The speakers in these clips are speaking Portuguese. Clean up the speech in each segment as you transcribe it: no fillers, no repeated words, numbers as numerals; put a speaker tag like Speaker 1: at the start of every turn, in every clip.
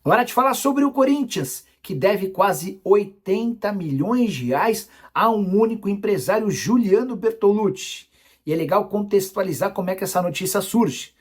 Speaker 1: Hora de falar sobre o Corinthians, que deve quase 80 milhões de reais a um único empresário, Juliano Bertolucci. E é legal contextualizar como é que essa notícia surge.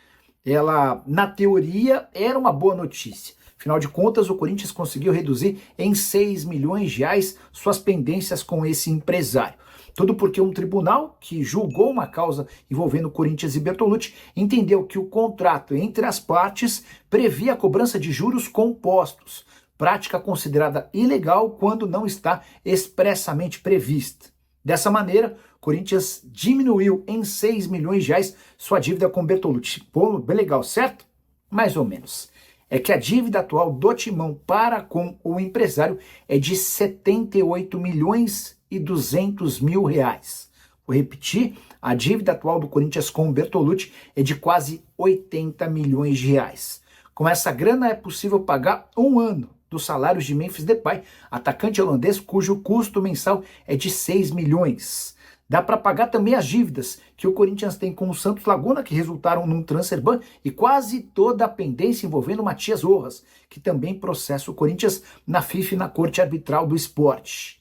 Speaker 1: Ela, na teoria, era uma boa notícia. Afinal de contas, o Corinthians conseguiu reduzir em 6 milhões de reais suas pendências com esse empresário. Tudo porque um tribunal que julgou uma causa envolvendo Corinthians e Bertolucci entendeu que o contrato entre as partes previa a cobrança de juros compostos, prática considerada ilegal quando não está expressamente prevista. Dessa maneira, Corinthians diminuiu em 6 milhões de reais sua dívida com Bertolucci. Pô, bem legal, certo? Mais ou menos. É que a dívida atual do Timão para com o empresário é de 78 milhões e 200 mil reais. Vou repetir, a dívida atual do Corinthians com o Bertolucci é de quase 80 milhões de reais. Com essa grana é possível pagar um ano dos salários de Memphis Depay, atacante holandês cujo custo mensal é de 6 milhões. Dá para pagar também as dívidas que o Corinthians tem com o Santos Laguna, que resultaram num transfer ban, e quase toda a pendência envolvendo Matias Rojas, que também processa o Corinthians na FIFA e na Corte Arbitral do Esporte.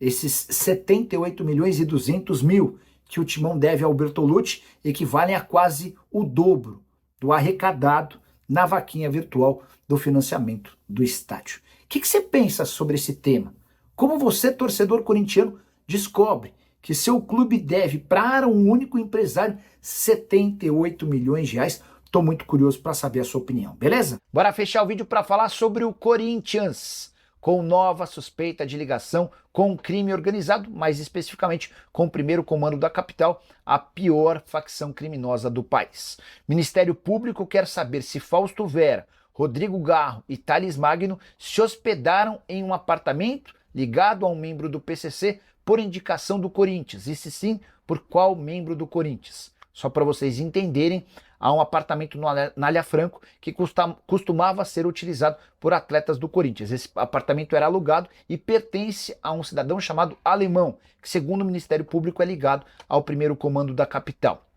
Speaker 1: Esses 78 milhões e 200 mil que o Timão deve ao Bertolucci equivalem a quase o dobro do arrecadado na vaquinha virtual do financiamento do estádio. O que você pensa sobre esse tema? Como você, torcedor corintiano, descobre que seu clube deve para um único empresário 78 milhões de reais? Estou muito curioso para saber a sua opinião, beleza? Bora fechar o vídeo para falar sobre o Corinthians, com nova suspeita de ligação com crime organizado, mais especificamente com o primeiro comando da capital, a pior facção criminosa do país. O Ministério Público quer saber se Fausto Vera, Rodrigo Garro e Thales Magno se hospedaram em um apartamento ligado a um membro do PCC por indicação do Corinthians, e se sim, por qual membro do Corinthians. Só para vocês entenderem, há um apartamento na Alha Franco que costumava ser utilizado por atletas do Corinthians. Esse apartamento era alugado e pertence a um cidadão chamado Alemão, que segundo o Ministério Público é ligado ao primeiro comando da capital.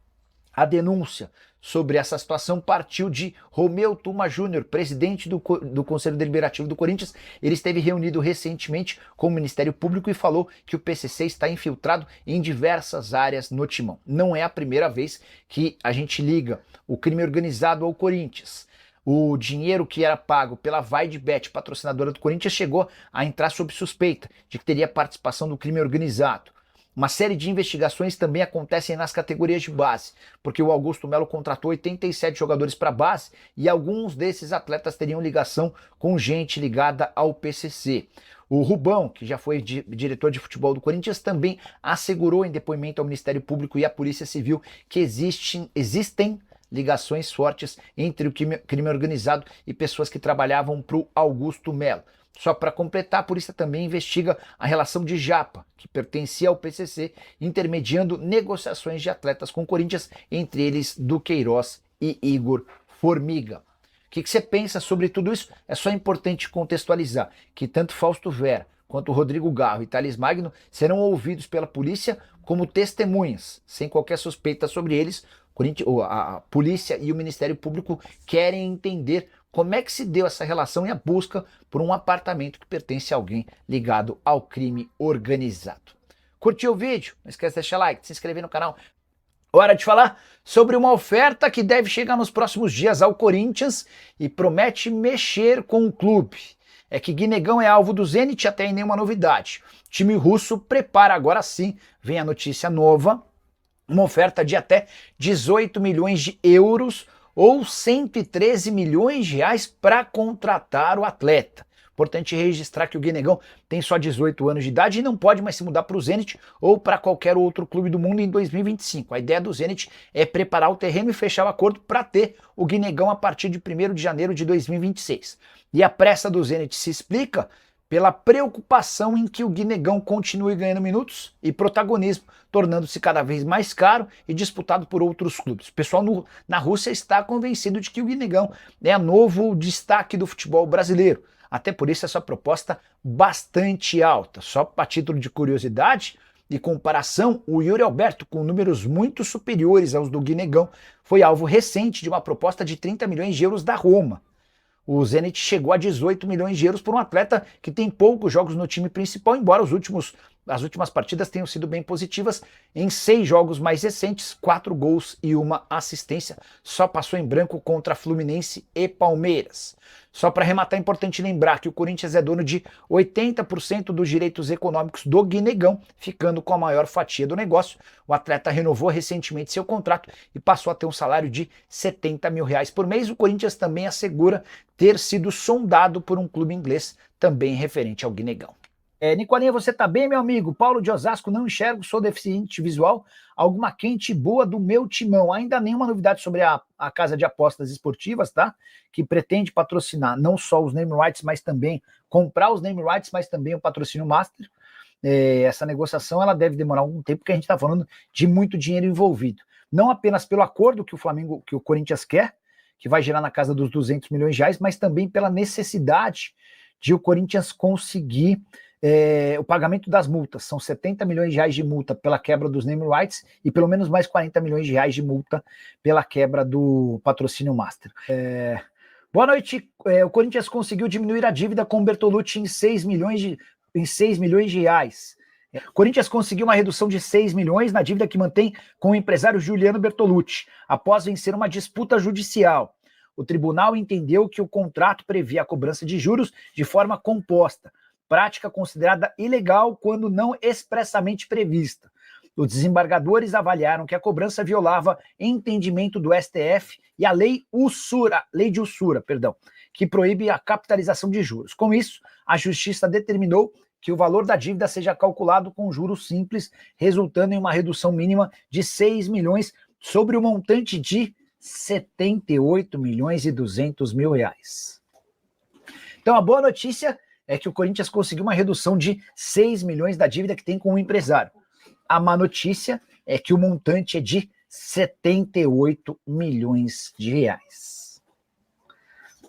Speaker 1: A denúncia sobre essa situação partiu de Romeu Tuma Júnior, presidente do Conselho Deliberativo do Corinthians. Ele esteve reunido recentemente com o Ministério Público e falou que o PCC está infiltrado em diversas áreas no Timão. Não é a primeira vez que a gente liga o crime organizado ao Corinthians. O dinheiro que era pago pela Vaidbet, patrocinadora do Corinthians, chegou a entrar sob suspeita de que teria participação do crime organizado. Uma série de investigações também acontecem nas categorias de base, porque o Augusto Melo contratou 87 jogadores para base e alguns desses atletas teriam ligação com gente ligada ao PCC. O Rubão, que já foi diretor de futebol do Corinthians, também assegurou em depoimento ao Ministério Público e à Polícia Civil que existem ligações fortes entre o crime organizado e pessoas que trabalhavam para o Augusto Melo. Só para completar, a polícia também investiga a relação de Japa, que pertencia ao PCC, intermediando negociações de atletas com o Corinthians, entre eles Duqueiroz e Igor Formiga. O que você pensa sobre tudo isso? É só importante contextualizar que tanto Fausto Vera quanto Rodrigo Garro e Thales Magno serão ouvidos pela polícia como testemunhas, sem qualquer suspeita sobre eles. A polícia e o Ministério Público querem entender como é que se deu essa relação e a busca por um apartamento que pertence a alguém ligado ao crime organizado. Curtiu o vídeo? Não esquece de deixar like, de se inscrever no canal. Hora de falar sobre uma oferta que deve chegar nos próximos dias ao Corinthians e promete mexer com o clube. É que Guinegão é alvo do Zenit, até aí nenhuma novidade. O time russo prepara agora sim, vem a notícia nova, uma oferta de até 18 milhões de euros ou 113 milhões de reais para contratar o atleta. Importante registrar que o Guinegão tem só 18 anos de idade e não pode mais se mudar para o Zenit ou para qualquer outro clube do mundo em 2025. A ideia do Zenit é preparar o terreno e fechar o acordo para ter o Guinegão a partir de 1º de janeiro de 2026. E a pressa do Zenit se explica pela preocupação em que o Guinegão continue ganhando minutos e protagonismo, tornando-se cada vez mais caro e disputado por outros clubes. O pessoal na Rússia está convencido de que o Guinegão é o novo destaque do futebol brasileiro. Até por isso essa proposta bastante alta. Só para título de curiosidade e comparação, o Yuri Alberto, com números muito superiores aos do Guinegão, foi alvo recente de uma proposta de 30 milhões de euros da Roma. O Zenit chegou a 18 milhões de euros por um atleta que tem poucos jogos no time principal, embora as últimas partidas tenham sido bem positivas. Em 6 jogos mais recentes, 4 gols e 1 assistência. Só passou em branco contra Fluminense e Palmeiras. Só para arrematar, é importante lembrar que o Corinthians é dono de 80% dos direitos econômicos do Guinegão, ficando com a maior fatia do negócio. O atleta renovou recentemente seu contrato e passou a ter um salário de R$70 mil por mês. O Corinthians também assegura ter sido sondado por um clube inglês, também referente ao Guinegão. Nicolinha, você tá bem, meu amigo? Paulo de Osasco, não enxergo, sou deficiente visual. Alguma quente boa do meu timão. Ainda nenhuma novidade sobre a casa de apostas esportivas, tá? Que pretende patrocinar não só os name rights, mas também comprar os name rights, mas também o patrocínio master. Essa negociação ela deve demorar algum tempo, porque a gente está falando de muito dinheiro envolvido. Não apenas pelo acordo que o Corinthians quer, que vai gerar na casa dos R$200 milhões, mas também pela necessidade de o Corinthians conseguir o pagamento das multas. São R$70 milhões de multa pela quebra dos name rights e pelo menos mais R$40 milhões de multa pela quebra do patrocínio master. Boa noite. O Corinthians conseguiu diminuir a dívida com o Bertolucci em 6 milhões de reais. O Corinthians conseguiu uma redução de 6 milhões na dívida que mantém com o empresário Juliano Bertolucci, após vencer uma disputa judicial. O tribunal entendeu que o contrato previa a cobrança de juros de forma composta, prática considerada ilegal quando não expressamente prevista. Os desembargadores avaliaram que a cobrança violava entendimento do STF e a lei de Ussura, que proíbe a capitalização de juros. Com isso, a justiça determinou que o valor da dívida seja calculado com juros simples, resultando em uma redução mínima de 6 milhões sobre o montante de 78 milhões e 200 mil reais. Então, a boa notícia é que o Corinthians conseguiu uma redução de 6 milhões da dívida que tem com o empresário. A má notícia é que o montante é de 78 milhões de reais.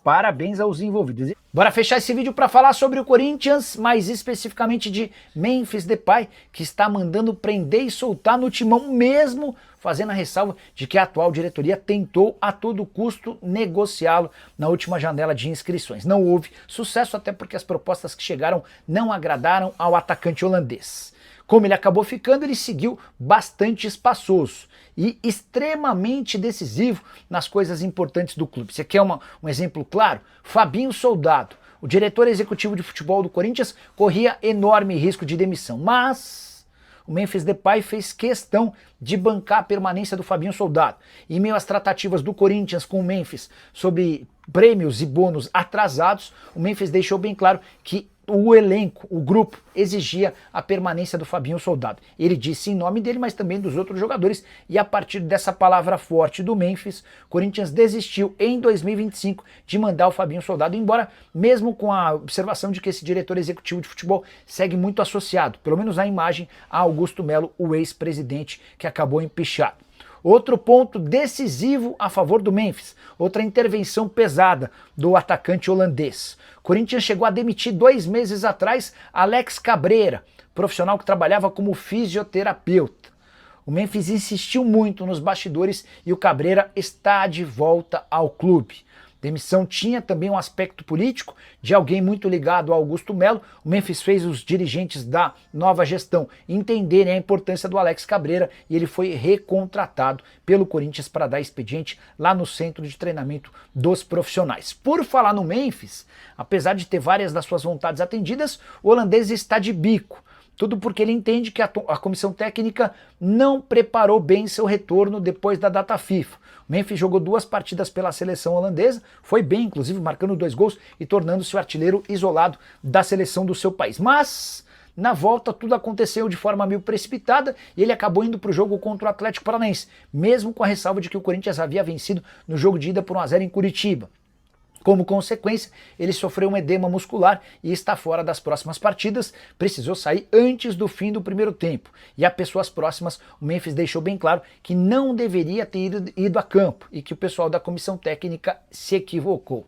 Speaker 1: Parabéns aos envolvidos. Bora fechar esse vídeo para falar sobre o Corinthians, mais especificamente de Memphis Depay, que está mandando prender e soltar no timão mesmo, fazendo a ressalva de que a atual diretoria tentou a todo custo negociá-lo na última janela de inscrições. Não houve sucesso, até porque as propostas que chegaram não agradaram ao atacante holandês. Como ele acabou ficando, ele seguiu bastante espaçoso e extremamente decisivo nas coisas importantes do clube. Você quer um exemplo claro? Fabinho Soldado, o diretor executivo de futebol do Corinthians, corria enorme risco de demissão, mas o Memphis Depay fez questão de bancar a permanência do Fabinho Soldado. Em meio às tratativas do Corinthians com o Memphis sobre prêmios e bônus atrasados, o Memphis deixou bem claro que o elenco, o grupo, exigia a permanência do Fabinho Soldado. Ele disse em nome dele, mas também dos outros jogadores, e a partir dessa palavra forte do Memphis, o Corinthians desistiu em 2025 de mandar o Fabinho Soldado embora, mesmo com a observação de que esse diretor executivo de futebol segue muito associado, pelo menos na imagem, a Augusto Melo, o ex-presidente, que acabou empichado. Outro ponto decisivo a favor do Memphis, outra intervenção pesada do atacante holandês. O Corinthians chegou a demitir 2 meses atrás Alex Cabreira, profissional que trabalhava como fisioterapeuta. O Memphis insistiu muito nos bastidores e o Cabreira está de volta ao clube. Demissão tinha também um aspecto político de alguém muito ligado ao Augusto Melo. O Memphis fez os dirigentes da nova gestão entenderem a importância do Alex Cabreira e ele foi recontratado pelo Corinthians para dar expediente lá no centro de treinamento dos profissionais. Por falar no Memphis, apesar de ter várias das suas vontades atendidas, o holandês está de bico. Tudo porque ele entende que a comissão técnica não preparou bem seu retorno depois da data FIFA. O Memphis jogou 2 partidas pela seleção holandesa, foi bem, inclusive marcando 2 gols e tornando-se o artilheiro isolado da seleção do seu país. Mas na volta tudo aconteceu de forma meio precipitada e ele acabou indo para o jogo contra o Atlético Paranaense, mesmo com a ressalva de que o Corinthians havia vencido no jogo de ida por 1-0 em Curitiba. Como consequência, ele sofreu um edema muscular e está fora das próximas partidas, precisou sair antes do fim do primeiro tempo. E a pessoas próximas, o Memphis deixou bem claro que não deveria ter ido a campo e que o pessoal da comissão técnica se equivocou.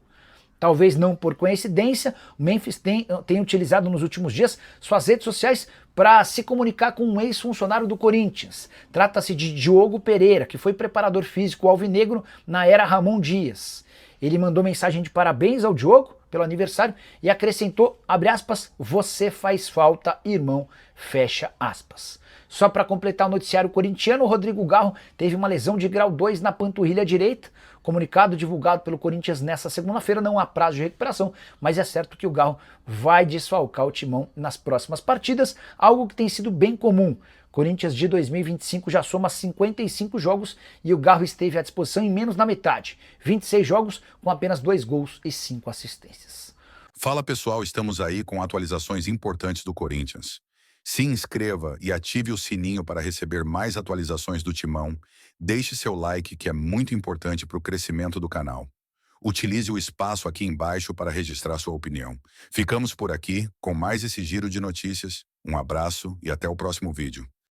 Speaker 1: Talvez não por coincidência, o Memphis tem utilizado nos últimos dias suas redes sociais para se comunicar com um ex-funcionário do Corinthians. Trata-se de Diogo Pereira, que foi preparador físico alvinegro na era Ramon Dias. Ele mandou mensagem de parabéns ao Diogo pelo aniversário e acrescentou, abre aspas, você faz falta, irmão, fecha aspas. Só para completar o noticiário corintiano, o Rodrigo Garro teve uma lesão de grau 2 na panturrilha direita. Comunicado divulgado pelo Corinthians nesta segunda-feira, não há prazo de recuperação, mas é certo que o Garro vai desfalcar o timão nas próximas partidas, algo que tem sido bem comum. Corinthians de 2025 já soma 55 jogos e o Garro esteve à disposição em menos da metade. 26 jogos com apenas 2 gols e 5 assistências.
Speaker 2: Fala pessoal, estamos aí com atualizações importantes do Corinthians. Se inscreva e ative o sininho para receber mais atualizações do Timão. Deixe seu like, que é muito importante para o crescimento do canal. Utilize o espaço aqui embaixo para registrar sua opinião. Ficamos por aqui com mais esse giro de notícias. Um abraço e até o próximo vídeo.